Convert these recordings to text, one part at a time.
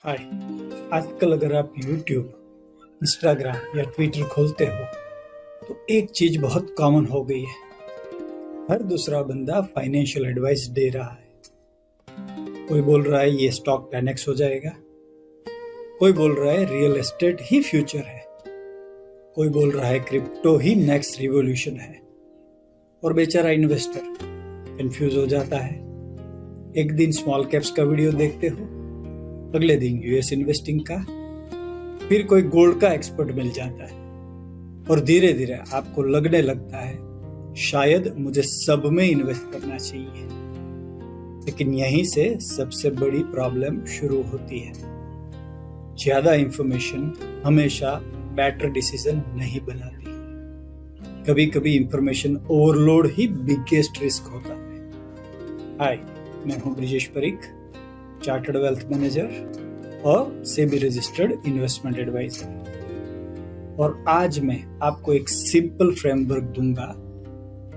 हाय। आजकल अगर आप YouTube, इंस्टाग्राम या ट्विटर खोलते हो तो एक चीज बहुत कॉमन हो गई है। हर दूसरा बंदा फाइनेंशियल एडवाइस दे रहा है। कोई बोल रहा है ये स्टॉक 10x हो जाएगा, कोई बोल रहा है रियल एस्टेट ही फ्यूचर है, कोई बोल रहा है क्रिप्टो ही नेक्स्ट रिवॉल्यूशन है। और बेचारा इन्वेस्टर कंफ्यूज हो जाता है। एक दिन स्मॉल कैप्स का वीडियो देखते हो, अगले दिन यूएस इन्वेस्टिंग का, फिर कोई गोल्ड का एक्सपर्ट मिल जाता है और धीरे धीरे आपको लगने लगता है शायद मुझे सब में इन्वेस्ट करना चाहिए। लेकिन यहीं से सबसे बड़ी प्रॉब्लम शुरू होती है। ज्यादा इंफॉर्मेशन हमेशा बेटर डिसीजन नहीं बनाती। कभी कभी इंफॉर्मेशन ओवरलोड ही बिगेस्ट रिस्क होता है। हाय, मैं हूं Brijesh Parikh, chartered wealth manager और सेबी रजिस्टर्ड इन्वेस्टमेंट एडवाइजर। और आज मैं आपको एक सिंपल फ्रेमवर्क दूंगा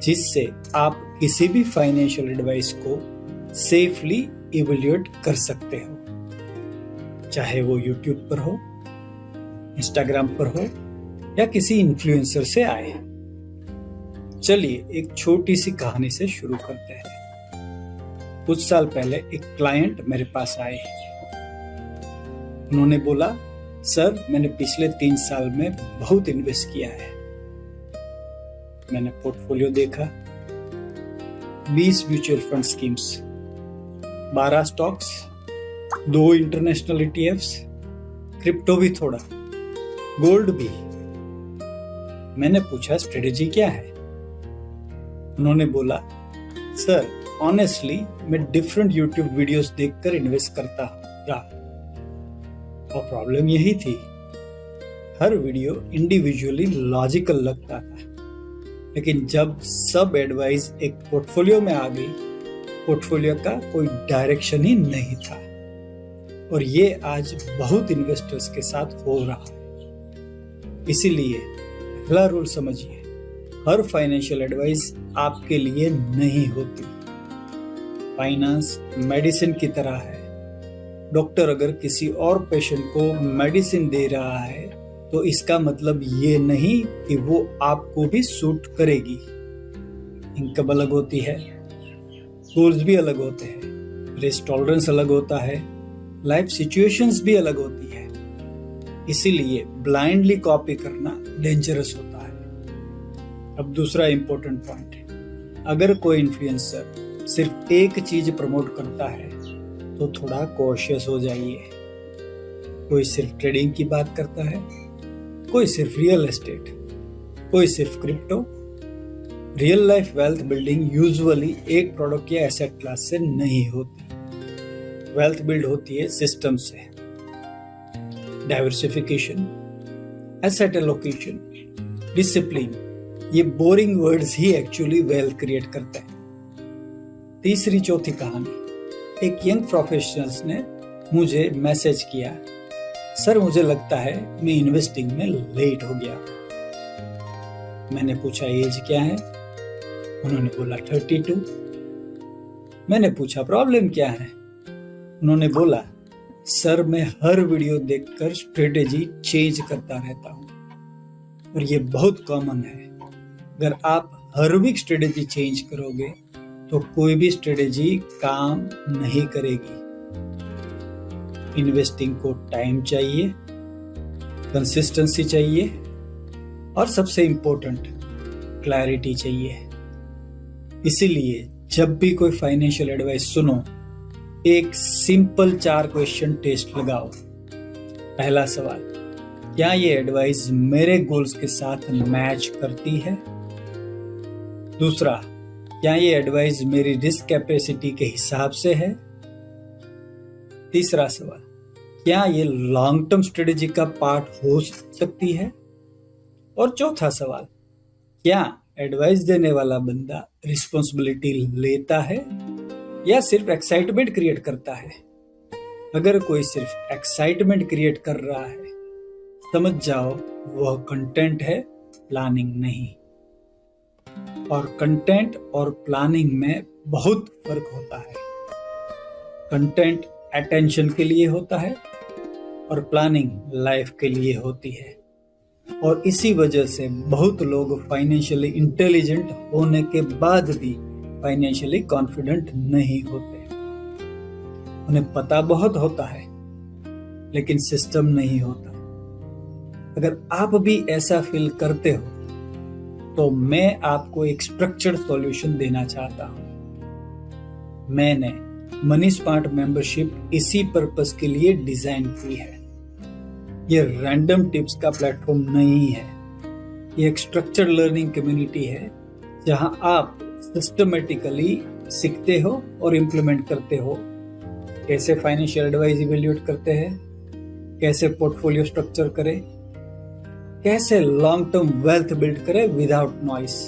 जिससे आप किसी भी फाइनेंशियल एडवाइस को सेफली इवैल्यूएट कर सकते हो, चाहे वो यूट्यूब पर हो, इंस्टाग्राम पर हो या किसी इन्फ्लुएंसर से आए। चलिए एक छोटी सी कहानी से शुरू करते हैं। कुछ साल पहले एक क्लाइंट मेरे पास आए। उन्होंने बोला, सर मैंने पिछले 3 साल में बहुत इन्वेस्ट किया है। मैंने पोर्टफोलियो देखा, 20 mutual fund schemes, 12 stocks, 2 international ETFs, crypto भी थोड़ा, गोल्ड भी। मैंने पूछा स्ट्रेटेजी क्या है। उन्होंने बोला, सर ऑनेस्टली मैं डिफरेंट यूट्यूब वीडियोस देखकर इन्वेस्ट करता रहा। और प्रॉब्लम यही थी, हर वीडियो इंडिविजुअली लॉजिकल लगता था, लेकिन जब सब एडवाइस एक पोर्टफोलियो में आ गई, पोर्टफोलियो का कोई डायरेक्शन ही नहीं था। और ये आज बहुत इन्वेस्टर्स के साथ हो रहा है। इसीलिए पहला रूल समझिए, हर फाइनेंशियल एडवाइस आपके लिए नहीं होती। फाइनेंस मेडिसिन की तरह है। डॉक्टर अगर किसी और पेशेंट को मेडिसिन दे रहा है तो इसका मतलब ये नहीं कि वो आपको भी सूट करेगी। इनकम अलग होती है, गोल्स भी अलग होते हैं, रिस्क टॉलरेंस अलग होता है, लाइफ सिचुएशंस भी अलग होती है। इसीलिए ब्लाइंडली कॉपी करना डेंजरस होता है। अब दूसरा इंपॉर्टेंट पॉइंट, अगर कोई इन्फ्लुएंसर सिर्फ एक चीज प्रमोट करता है तो थोड़ा कॉशियस हो जाइए। कोई सिर्फ ट्रेडिंग की बात करता है, कोई सिर्फ रियल एस्टेट, कोई सिर्फ crypto. Real life wealth building usually एक प्रोडक्ट या एसेट क्लास से नहीं होती। वेल्थ बिल्ड होती है सिस्टम से। डाइवर्सिफिकेशन, एसेट एलोकेशन, डिसिप्लिन, ये बोरिंग वर्ड्स ही एक्चुअली वेल्थ क्रिएट करते हैं। तीसरी चौथी कहानी, एक यंग प्रोफेशनल्स ने मुझे मैसेज किया, सर मुझे लगता है मैं इन्वेस्टिंग में लेट हो गया। मैंने पूछा एज क्या है। उन्होंने बोला 32। मैंने पूछा प्रॉब्लम क्या है। उन्होंने बोला, सर मैं हर वीडियो देखकर स्ट्रेटेजी चेंज करता रहता हूँ और ये बहुत कॉमन है। अगर आप हर वीक स्ट्रेटेजी चेंज करोगे तो कोई भी स्ट्रेटेजी काम नहीं करेगी। इन्वेस्टिंग को टाइम चाहिए, कंसिस्टेंसी चाहिए और सबसे इंपॉर्टेंट क्लैरिटी चाहिए। इसीलिए जब भी कोई फाइनेंशियल एडवाइस सुनो, एक सिंपल 4 क्वेश्चन टेस्ट लगाओ। पहला सवाल, क्या ये एडवाइस मेरे गोल्स के साथ मैच करती है? दूसरा, क्या ये एडवाइस मेरी रिस्क कैपेसिटी के हिसाब से है? तीसरा सवाल, क्या ये लॉन्ग टर्म स्ट्रेटेजी का पार्ट हो सकती है? और चौथा सवाल, क्या एडवाइस देने वाला बंदा रिस्पॉन्सिबिलिटी लेता है या सिर्फ एक्साइटमेंट क्रिएट करता है? अगर कोई सिर्फ एक्साइटमेंट क्रिएट कर रहा है, समझ जाओ वह कंटेंट है, प्लानिंग नहीं। और कंटेंट और प्लानिंग में बहुत फर्क होता है। कंटेंट अटेंशन के लिए होता है, और प्लानिंग लाइफ के लिए होती है। और इसी वजह से बहुत लोग फाइनेंशियली इंटेलिजेंट होने के बाद भी फाइनेंशियली कॉन्फिडेंट नहीं होते। उन्हें पता बहुत होता है लेकिन सिस्टम नहीं होता। अगर आप भी ऐसा फील करते हो तो मैं आपको एक स्ट्रक्चर्ड सॉल्यूशन देना चाहता हूं। मैंने मनी स्मार्ट मेंबरशिप इसी पर्पस के लिए डिजाइन की है। ये रैंडम टिप्स का प्लेटफॉर्म नहीं है, ये एक स्ट्रक्चर्ड लर्निंग कम्युनिटी है जहां आप सिस्टमेटिकली सीखते हो और इम्प्लीमेंट करते हो। कैसे फाइनेंशियल एडवाइस इवेल्युएट करते हैं, कैसे पोर्टफोलियो स्ट्रक्चर करें, कैसे लॉन्ग टर्म वेल्थ बिल्ड करें विदाउट नॉइस,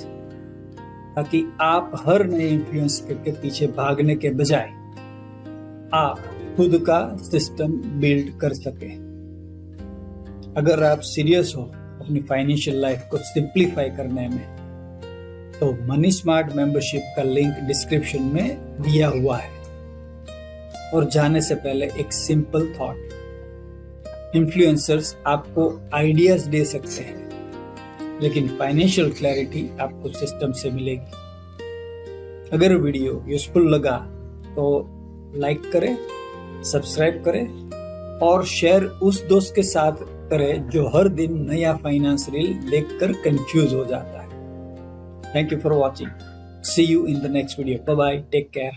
ताकि आप हर नए इन्फ्लुएंस के पीछे भागने के बजाय आप खुद का सिस्टम बिल्ड कर सके। अगर आप सीरियस हो अपनी फाइनेंशियल लाइफ को सिंप्लीफाई करने में तो मनी स्मार्ट मेंबरशिप का लिंक डिस्क्रिप्शन में दिया हुआ है। और जाने से पहले एक सिंपल थॉट, इन्फ्लुएंसर्स आपको आइडियाज दे सकते हैं लेकिन फाइनेंशियल क्लैरिटी आपको सिस्टम से मिलेगी। अगर वीडियो यूजफुल लगा तो लाइक करें, सब्सक्राइब करें और शेयर उस दोस्त के साथ करें जो हर दिन नया फाइनेंस रील देखकर कंफ्यूज हो जाता है। Thank you for watching. See you in the next video. Bye bye, take care.